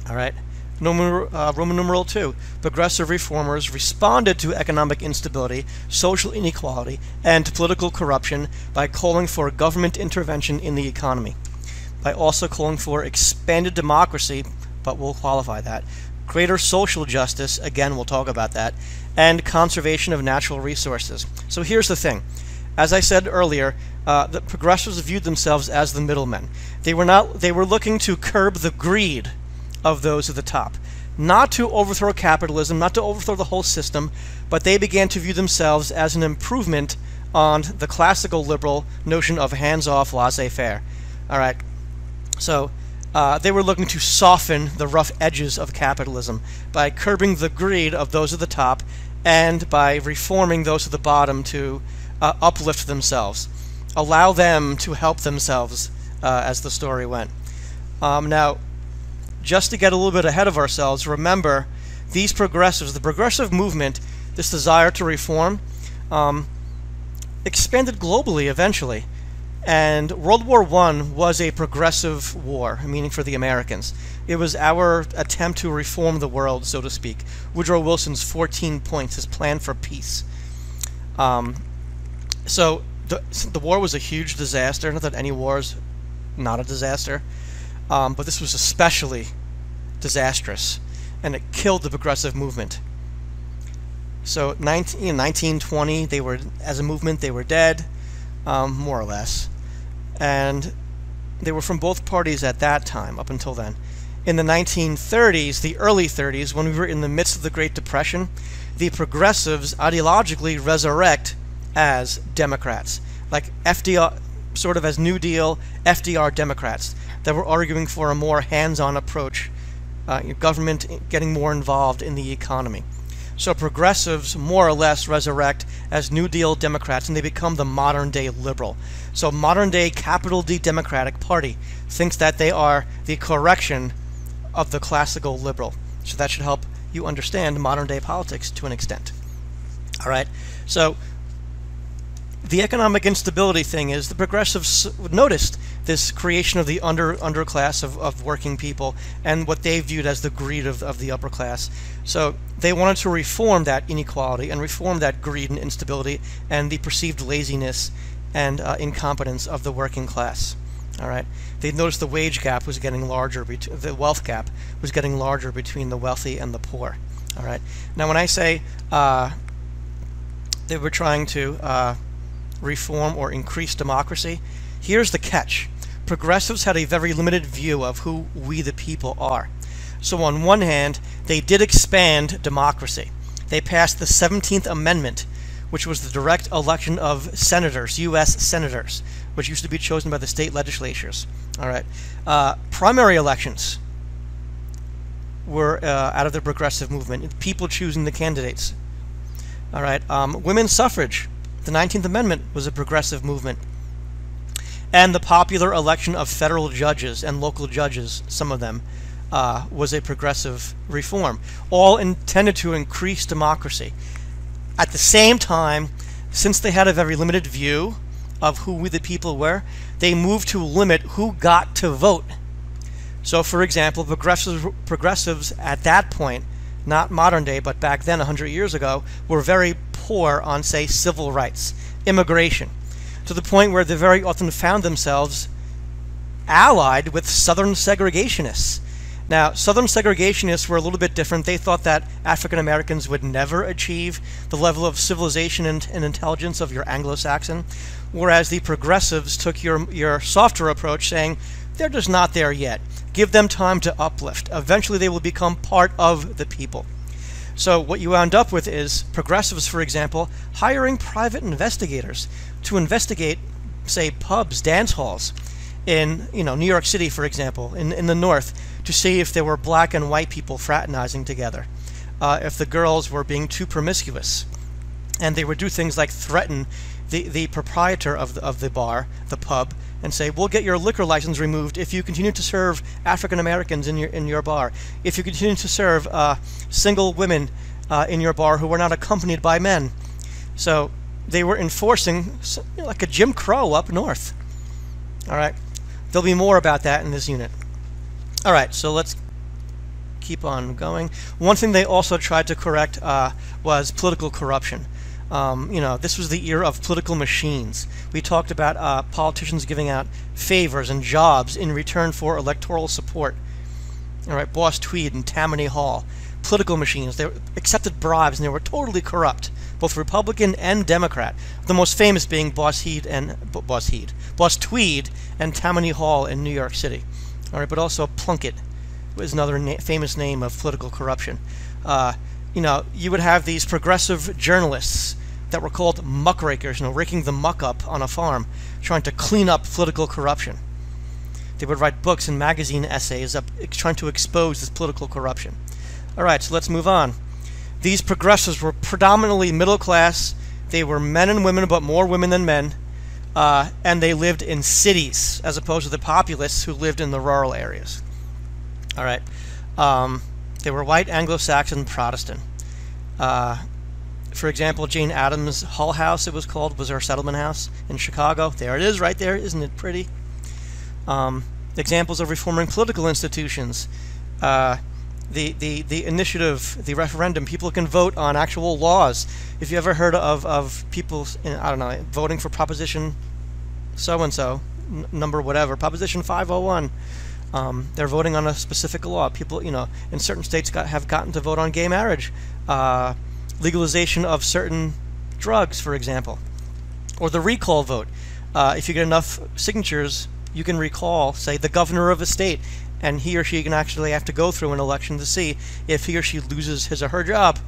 All right. Roman numeral 2. Progressive reformers responded to economic instability, social inequality, and political corruption by calling for government intervention in the economy, by also calling for expanded democracy, but we'll qualify that, greater social justice, again we'll talk about that, and conservation of natural resources. So here's the thing. As I said earlier, the progressives viewed themselves as the middlemen. They were looking to curb the greed of those at the top. Not to overthrow capitalism, not to overthrow the whole system, but they began to view themselves as an improvement on the classical liberal notion of hands-off laissez-faire. All right. So they were looking to soften the rough edges of capitalism by curbing the greed of those at the top and by reforming those at the bottom to uplift themselves, allow them to help themselves as the story went. Now, just to get a little bit ahead of ourselves, remember these progressives, the progressive movement, this desire to reform, expanded globally eventually. And World War I was a progressive war, meaning for the Americans. It was our attempt to reform the world, so to speak. Woodrow Wilson's 14 points, his plan for peace. So the war was a huge disaster. Not that any war is not a disaster. But this was especially disastrous, and it killed the progressive movement. So in 1920, they were, as a movement, they were dead, more or less. And they were from both parties at that time, up until then. In the 1930s, the early 30s, when we were in the midst of the Great Depression, the progressives ideologically resurrect as Democrats, like FDR, sort of as New Deal, FDR Democrats, that were arguing for a more hands-on approach, government getting more involved in the economy. So progressives more or less resurrect as New Deal Democrats, and they become the modern-day liberal. So modern-day capital D Democratic Party thinks that they are the correction of the classical liberal. So that should help you understand modern-day politics to an extent. All right. So the economic instability thing is the progressives noticed this creation of the underclass of working people and what they viewed as the greed of the upper class. So they wanted to reform that inequality and reform that greed and instability and the perceived laziness and incompetence of the working class. All right. They noticed the wage gap was getting larger, the wealth gap was getting larger between the wealthy and the poor. All right. Now, when I say they were trying to reform or increase democracy, here's the catch. Progressives had a very limited view of who we the people are. So on one hand, they did expand democracy. They passed the 17th Amendment, which was the direct election of senators, U.S. senators, which used to be chosen by the state legislatures. All right. Primary elections were out of the progressive movement, people choosing the candidates. All right. Women's suffrage. The 19th Amendment was a progressive movement. And the popular election of federal judges and local judges, some of them, was a progressive reform, all intended to increase democracy. At the same time, since they had a very limited view of who we the people were, they moved to limit who got to vote. So, for example, progressives at that point, not modern day, but back then, 100 years ago, were very poor on, say, civil rights, immigration, to the point where they very often found themselves allied with Southern segregationists. Now, Southern segregationists were a little bit different. They thought that African Americans would never achieve the level of civilization and intelligence of your Anglo-Saxon, whereas the progressives took your softer approach, saying they're just not there yet. Give them time to uplift. Eventually they will become part of the people. So what you wound up with is progressives, for example, hiring private investigators to investigate, say, pubs, dance halls in New York City, for example, in the North, to see if there were black and white people fraternizing together, if the girls were being too promiscuous. And they would do things like threaten the proprietor of the bar, the pub, and say, we'll get your liquor license removed if you continue to serve African Americans in your bar, if you continue to serve single women in your bar who were not accompanied by men. So they were enforcing like a Jim Crow up north. All right. There'll be more about that in this unit. All right, so let's keep on going. One thing they also tried to correct was political corruption. This was the era of political machines. We talked about politicians giving out favors and jobs in return for electoral support. All right, Boss Tweed and Tammany Hall. Political machines. They accepted bribes and they were totally corrupt, both Republican and Democrat. The most famous being Boss Tweed and Tammany Hall in New York City. All right, but also Plunkett was another famous name of political corruption. You would have these progressive journalists that were called muckrakers, raking the muck up on a farm, trying to clean up political corruption. They would write books and magazine essays trying to expose this political corruption. All right, so let's move on. These progressives were predominantly middle class. They were men and women, but more women than men, and they lived in cities as opposed to the populists who lived in the rural areas. All right. They were white, Anglo-Saxon, Protestant. For example, Jane Addams' Hull House, it was called, was her settlement house in Chicago. There it is right there. Isn't it pretty? Examples of reforming political institutions. The initiative, the referendum, people can vote on actual laws. If you ever heard of people, I don't know, voting for Proposition so-and-so, number whatever, Proposition 501, they're voting on a specific law. People, in certain states have gotten to vote on gay marriage, legalization of certain drugs, for example, or the recall vote. If you get enough signatures, you can recall, say, the governor of a state, and he or she can actually have to go through an election to see if he or she loses his or her job.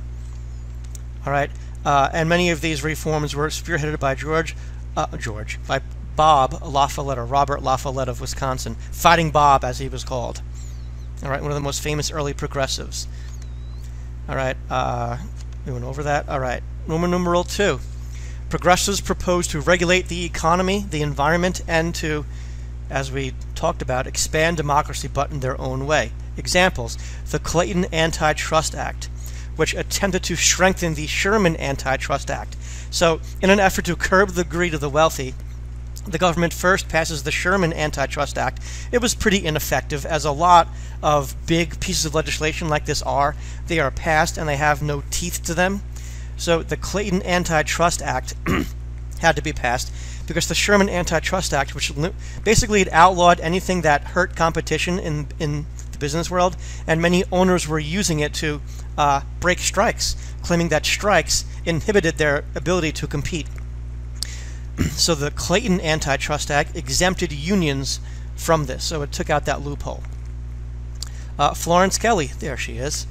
All right, and many of these reforms were spearheaded by by Bob La Follette, or Robert La Follette of Wisconsin, Fighting Bob, as he was called. All right, one of the most famous early progressives. All right, we went over that. All right, Roman numeral 2. Progressives proposed to regulate the economy, the environment, and to, as we talked about, expand democracy, but in their own way. Examples: the Clayton Antitrust Act, which attempted to strengthen the Sherman Antitrust Act. So, in an effort to curb the greed of the wealthy, the government first passes the Sherman Antitrust Act. It was pretty ineffective, as a lot of big pieces of legislation like this they are passed and they have no teeth to them. So the Clayton Antitrust Act had to be passed because the Sherman Antitrust Act, which basically it outlawed anything that hurt competition in the business world, and many owners were using it to break strikes, claiming that strikes inhibited their ability to compete. So the Clayton Antitrust Act exempted unions from this, so it took out that loophole. Florence Kelley, there she is.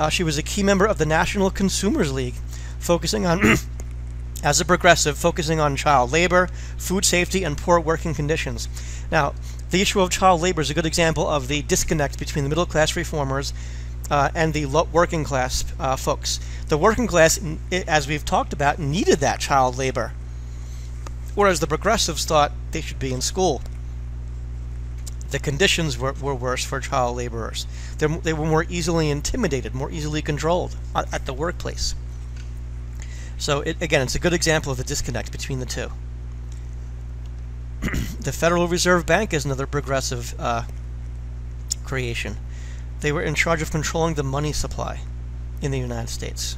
She was a key member of the National Consumers League, focusing on, as a progressive, focusing on child labor, food safety, and poor working conditions. Now, the issue of child labor is a good example of the disconnect between the middle-class reformers and the working class folks. The working class, as we've talked about, needed that child labor, whereas the progressives thought they should be in school. The conditions were worse for child laborers. They were more easily intimidated, more easily controlled at the workplace. So, again, it's a good example of the disconnect between the two. The Federal Reserve Bank is another progressive creation. They were in charge of controlling the money supply in the United States.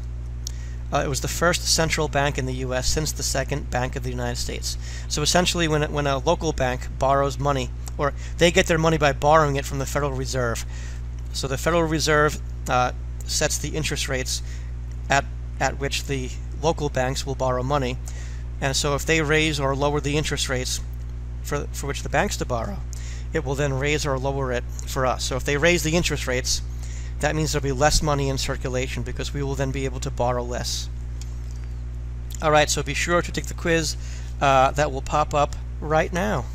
It was the first central bank in the U.S. since the Second Bank of the United States. So essentially, when a local bank borrows money, or they get their money by borrowing it from the Federal Reserve. So the Federal Reserve sets the interest rates at which the local banks will borrow money. And so if they raise or lower the interest rates for which the banks to borrow, it will then raise or lower it for us. So if they raise the interest rates, that means there'll be less money in circulation because we will then be able to borrow less. All right, so be sure to take the quiz that will pop up right now.